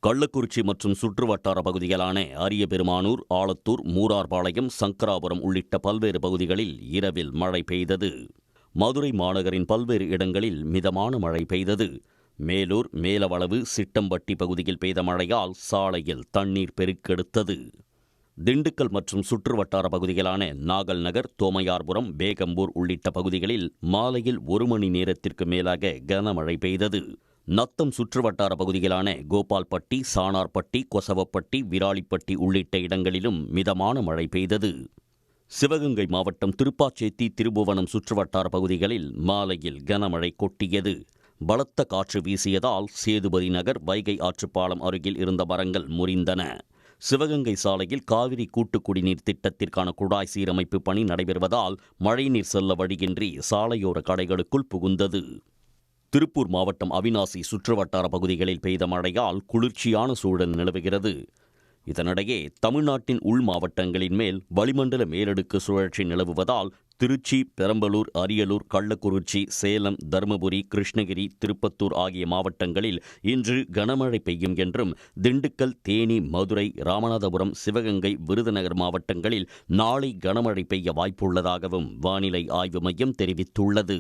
கள்ளக்குறிச்சி மற்றும் சுற்றுவட்டார பகுதிகளான அரியபெருமானூர், ஆலத்தூர், மூரார்பாளையம், சங்கராபுரம் உள்ளிட்ட பல்வேறு பகுதிகளில் இரவில் மழை பெய்தது. மதுரை மாநகரின் பல்வேறு இடங்களில் மிதமான மழை பெய்தது. மேலூர், மேலவளவு, சிட்டம்பட்டி பகுதியில் பெய்த மழையால் சாலையில் தண்ணீர் பெருக்கெடுத்தது. திண்டுக்கல் மற்றும் சுற்றுவட்டார பகுதிகளான நாகல் நகர், தோமையார்புரம், பேகம்பூர் உள்ளிட்ட பகுதிகளில் மாலையில் 1 மணி நேரத்திற்கு மேலாக கனமழை பெய்தது. நத்தம் சுற்றுவட்டார பகுதிகளான கோபால்பட்டி, சானார்பட்டி, கொசவப்பட்டி, விராலிப்பட்டி உள்ளிட்ட இடங்களிலும் மிதமான மழை பெய்தது. சிவகங்கை மாவட்டம் திருப்பாச்சேத்தி, திருபுவனம் சுற்றுவட்டார பகுதிகளில் மாலையில் கனமழை கொட்டியது. பலத்த காற்று வீசியதால் சேதுபதி நகர், வைகை ஆற்றுப்பாலம் அருகில் இருந்த மரங்கள் முறிந்தன. சிவகங்கை சாலையில் காவிரி கூட்டு குடிநீர் திட்டத்திற்கான குழாய் சீரமைப்பு பணி நடைபெறுவதால் மழைநீர் செல்ல வழியின்றி சாலையோர கடைகளுக்குள் புகுந்தது. திருப்பூர் மாவட்டம் அவிநாசி சுற்றுவட்டார பகுதிகளில் பெய்த மழையால் குளிர்ச்சியான சூழல் நிலவுகிறது. இதனிடையே தமிழ்நாட்டின் உள் மாவட்டங்களின் மேல் வளிமண்டல மேலடுக்கு சுழற்சி நிலவுவதால் திருச்சி, பெரம்பலூர், அரியலூர், கள்ளக்குறிச்சி, சேலம், தருமபுரி, கிருஷ்ணகிரி, திருப்பத்தூர் ஆகிய மாவட்டங்களில் இன்று கனமழை பெய்யும் என்றும், திண்டுக்கல், தேனி, மதுரை, ராமநாதபுரம், சிவகங்கை, விருதுநகர் மாவட்டங்களில் நாளை கனமழை பெய்ய வாய்ப்புள்ளதாகவும் வானிலை ஆய்வு மையம் தெரிவித்துள்ளது.